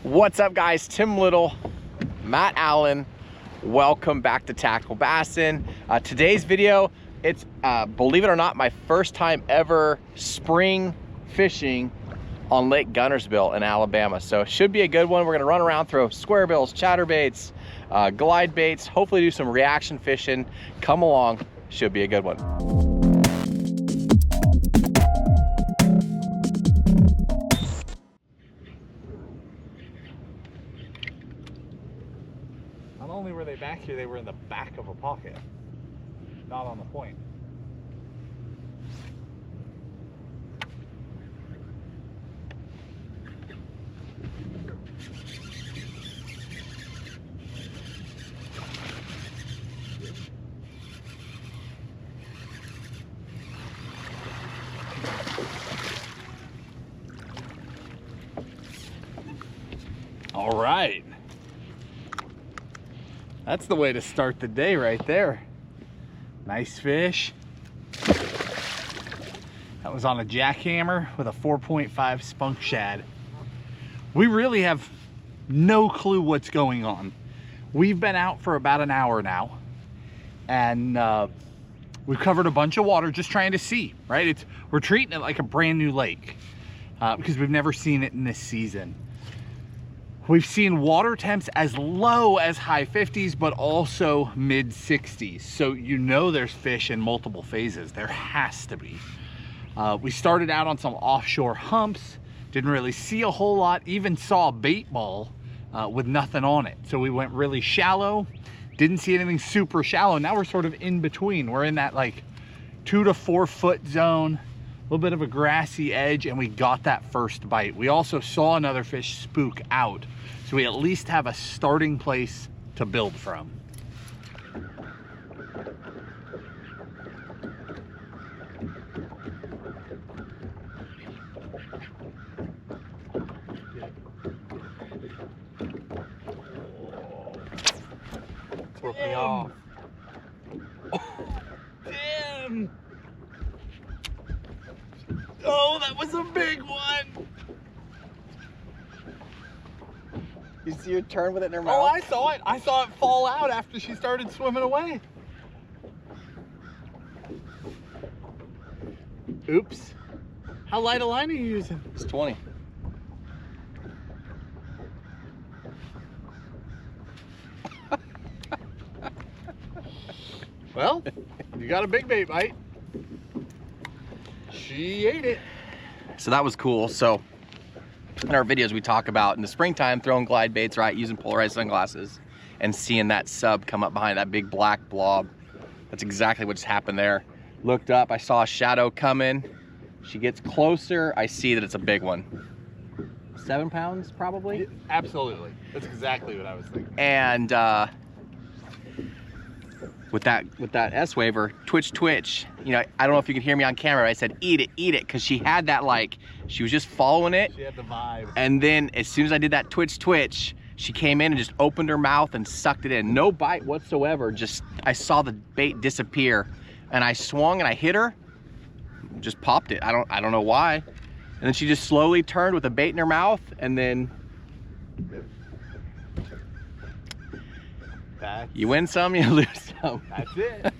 What's up, guys? Tim Little, Matt Allen. Welcome back to Tactical Bassin. Today's video, it's believe it or not, my first time ever spring fishing on Lake Guntersville in Alabama. So it should be a good one. We're gonna run around, throw square bills, chatterbaits, glide baits, hopefully do some reaction fishing. Come along, should be a good one. Not only were they back here, they were in the back of a pocket, not on the point. All right. That's the way to start the day right there. Nice fish. That was on a jackhammer with a 4.5 spunk shad. We really have no clue what's going on. We've been out for about an hour now, and we've covered a bunch of water just trying to see, right? We're treating it like a brand new lake because we've never seen it in this season. We've seen water temps as low as high 50s, but also mid 60s. So you know there's fish in multiple phases. There has to be. We started out on some offshore humps, didn't really see a whole lot, even saw a bait ball with nothing on it. So we went really shallow, didn't see anything super shallow. Now we're sort of in between. We're in that like 2 to 4 foot zone, a little bit of a grassy edge, and we got that first bite. We also saw another fish spook out. So we at least have a starting place to build from. Broke me off. Damn! Oh, that was a big one! You see her turn with it in her mouth? Oh, I saw it. I saw it fall out after she started swimming away. Oops. How light a line are you using? It's 20. Well, you got a big bait bite. She ate it. So that was cool. So in our videos, we talk about in the springtime throwing glide baits, right? Using polarized sunglasses and seeing that sub come up behind that big black blob. That's exactly what just happened there. Looked up, I saw a shadow coming. She gets closer, I see that it's a big one. 7 pounds probably? Yeah, absolutely. That's exactly what I was thinking. And with that S-waver, twitch, you know, I don't know if you can hear me on camera, I said eat it, because she had that, like, she was just following it. She had the vibe. And then as soon as I did that twitch, she came in and just opened her mouth and sucked it in. No bite whatsoever, just, I saw the bait disappear, and I swung and I hit her, just popped it. I don't know why. And then she just slowly turned with a bait in her mouth, and then you win some, you lose some. That's it.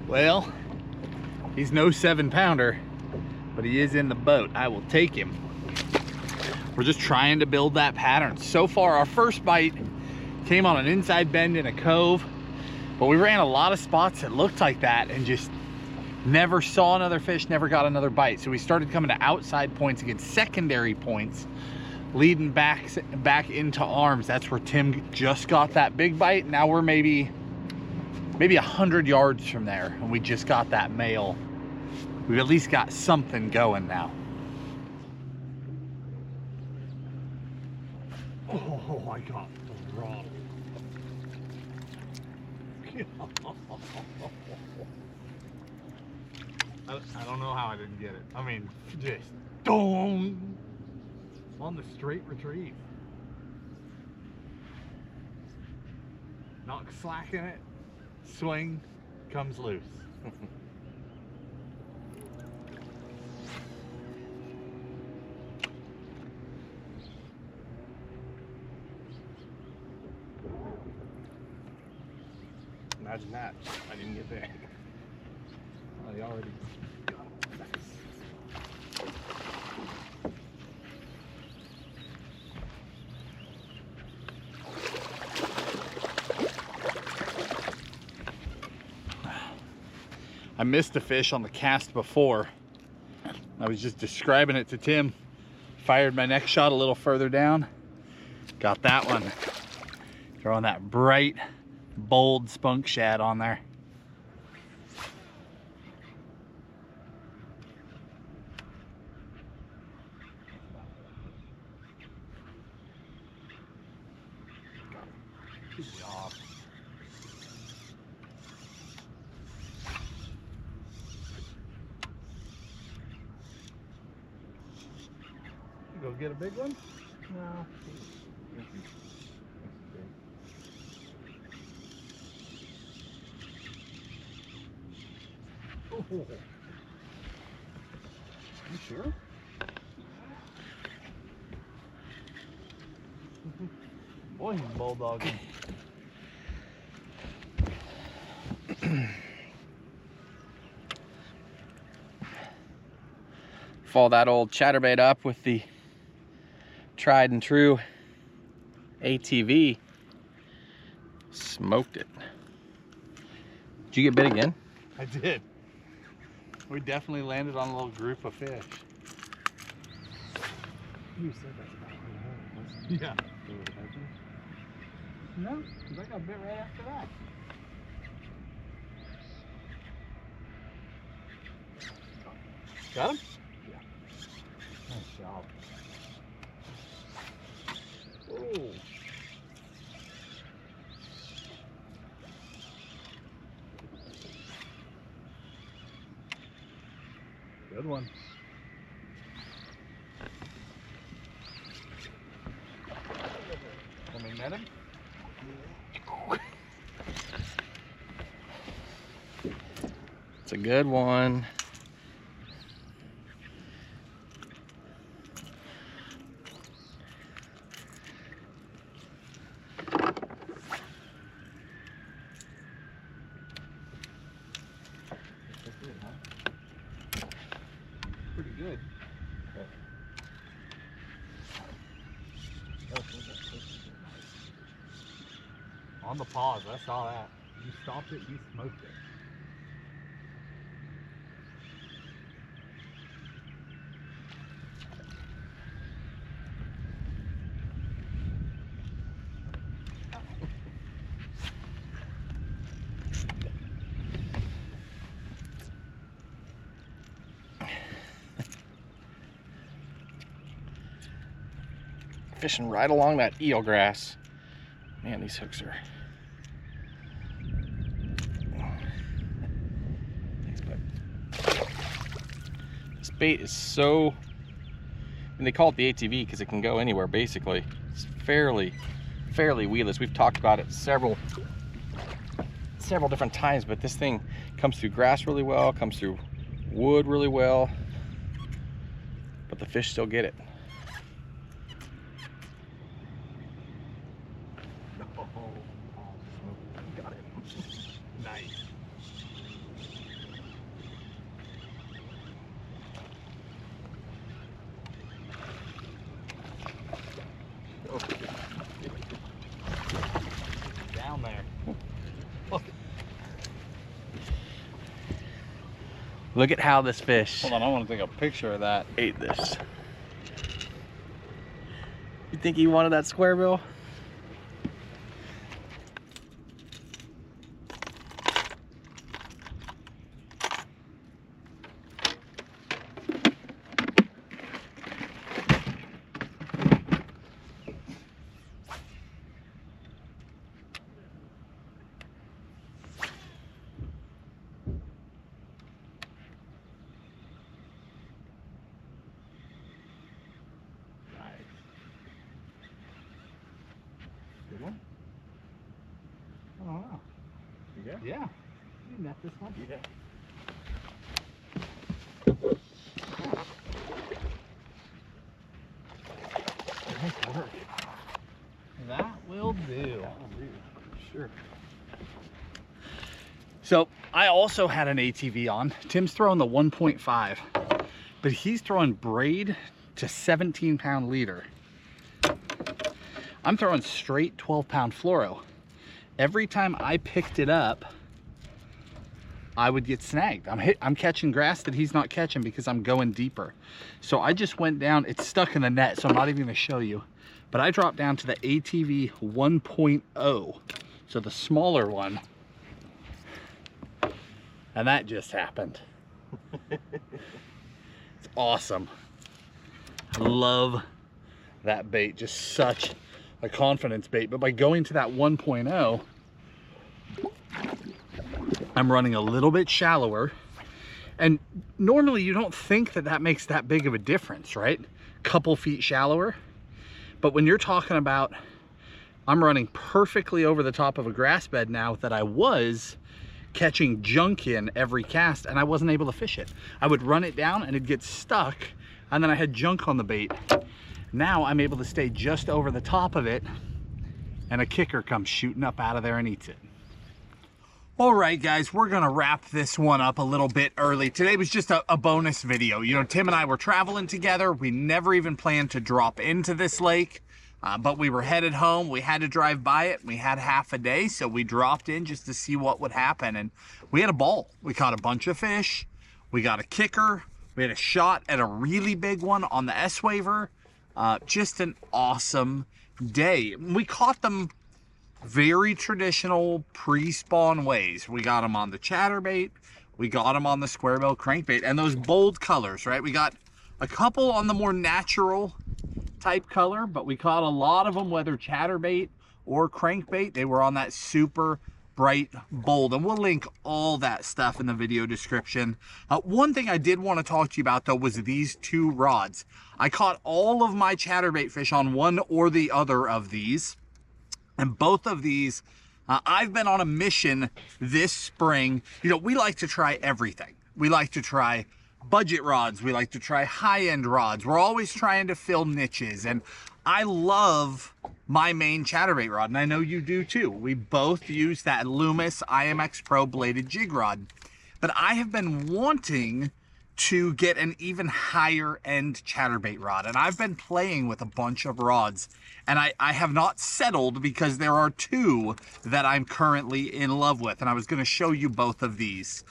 Well, he's no 7-pounder, but he is in the boat. I will take him. We're just trying to build that pattern. So far, our first bite came on an inside bend in a cove, but we ran a lot of spots that looked like that and just never saw another fish, never got another bite. So we started coming to outside points against secondary points, leading back into arms. That's where Tim just got that big bite. Now we're maybe 100 yards from there, and we just got that male. We've at least got something going now. Oh, I got the rod. I don't know how I didn't get it. I mean, just boom on the straight retrieve. Not slacking it. Swing, comes loose. Imagine that. I didn't get there. Oh, you already got him. I missed a fish on the cast before. I was just describing it to Tim. Fired my next shot a little further down. Got that one. Throwing that bright, bold spunk shad on there. Good job. You go get a big one? No. Oh. You sure? Boy, he's bulldogging. Follow that old chatterbait up with the tried and true ATV. Smoked it. Did you get bit again? I did. We definitely landed on a little group of fish. You said that's about where the hole was. Yeah. There was a bite there? No, because I got bit right after that. Got him? Yeah. Nice job. Oh. Good one. Let me net him. It's a good one. Pretty good. On the pause, I saw that. You stopped it, you smoked it. Fishing right along that eel grass. Man, these hooks are... Thanks, bud. This bait is so... And they call it the ATV because it can go anywhere, basically. It's fairly weedless. We've talked about it several different times, but this thing comes through grass really well, comes through wood really well, but the fish still get it. Got it. Nice. Down there. Look at how this fish Hold on, I want to take a picture of that. ate this. You think he wanted that square bill? Yeah. Yeah. You net this one? Yeah. Nice work. That will do. That will do. Sure. So I also had an ATV on. Tim's throwing the 1.5, but he's throwing braid to 17-pound leader. I'm throwing straight 12-pound fluoro. Every time I picked it up, I would get snagged. I'm catching grass that he's not catching because I'm going deeper. So I just went down, it's stuck in the net, so I'm not even gonna show you. But I dropped down to the ATV 1.0, so the smaller one. And that just happened. It's awesome. I love that bait, just such a confidence bait. But by going to that 1.0, I'm running a little bit shallower. And normally you don't think that that makes that big of a difference, right? Couple feet shallower. But when you're talking about, I'm running perfectly over the top of a grass bed now that I was catching junk in every cast, and I wasn't able to fish it. I would run it down and it'd get stuck, and then I had junk on the bait. Now I'm able to stay just over the top of it, and a kicker comes shooting up out of there and eats it. All right, guys, we're gonna wrap this one up a little bit early. Today was just a bonus video. You know, Tim and I were traveling together. We never even planned to drop into this lake, but we were headed home. We had to drive by it. We had half a day, so we dropped in just to see what would happen, and we had a ball. We caught a bunch of fish. We got a kicker. We had a shot at a really big one on the S-Waver. Just an awesome day. We caught them very traditional pre-spawn ways. We got them on the chatterbait, we got them on the squarebill crankbait, and those bold colors, right? We got a couple on the more natural type color, but we caught a lot of them, whether chatterbait or crankbait. They were on that super bright bold, and we'll link all that stuff in the video description. One thing I did want to talk to you about though was these two rods. I caught all of my chatterbait fish on one or the other of these. And both of these, I've been on a mission this spring. You know, we like to try everything. We like to try budget rods. We like to try high-end rods. We're always trying to fill niches. And I love my main chatterbait rod, and I know you do too. We both use that Loomis IMX Pro bladed jig rod. But I have been wanting to get an even higher end chatterbait rod, and I've been playing with a bunch of rods, and I have not settled because there are two that I'm currently in love with, and I was going to show you both of these.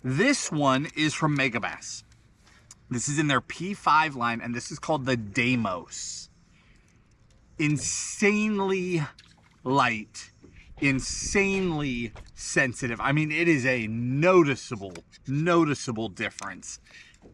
This one is from Megabass. This is in their P5 line, and this is called the Deimos. Insanely light, insanely sensitive. I mean, it is a noticeable difference.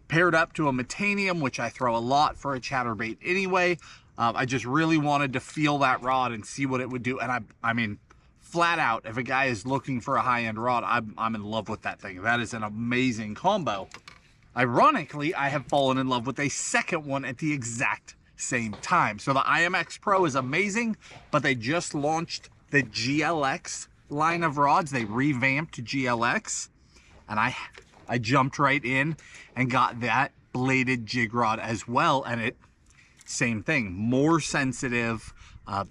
Paired up to a Metanium, which I throw a lot for a chatterbait anyway. I just really wanted to feel that rod and see what it would do. And I mean, flat out, if a guy is looking for a high-end rod, I'm in love with that thing. That is an amazing combo. Ironically, I have fallen in love with a second one at the exact same time. So the IMX Pro is amazing, but they just launched the GLX line of rods. They revamped GLX, and I jumped right in and got that bladed jig rod as well, and it, same thing, more sensitive.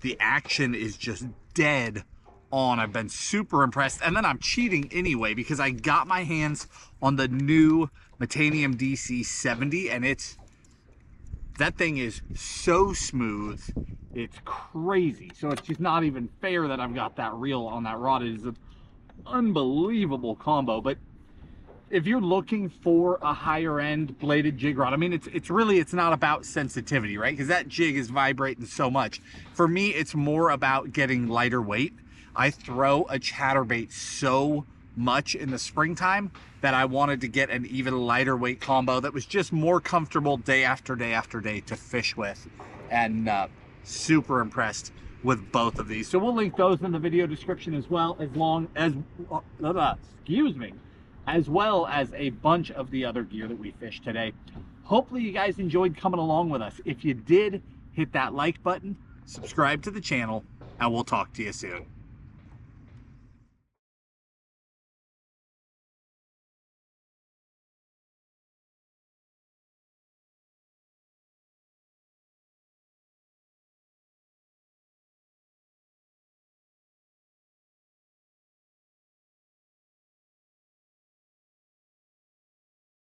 The action is just dead on. I've been super impressed, and then I'm cheating anyway because I got my hands on the new Metanium DC 70, and that thing is so smooth, it's crazy. So it's just not even fair that I've got that reel on that rod. It is an unbelievable combo. But if you're looking for a higher end bladed jig rod, I mean, it's not about sensitivity, right? Because that jig is vibrating so much. For me, it's more about getting lighter weight. I throw a chatterbait so much in the springtime that I wanted to get an even lighter weight combo that was just more comfortable day after day after day to fish with, and super impressed with both of these. So we'll link those in the video description as well, as well as a bunch of the other gear that we fished today. Hopefully you guys enjoyed coming along with us. If you did, hit that like button, subscribe to the channel, and we'll talk to you soon.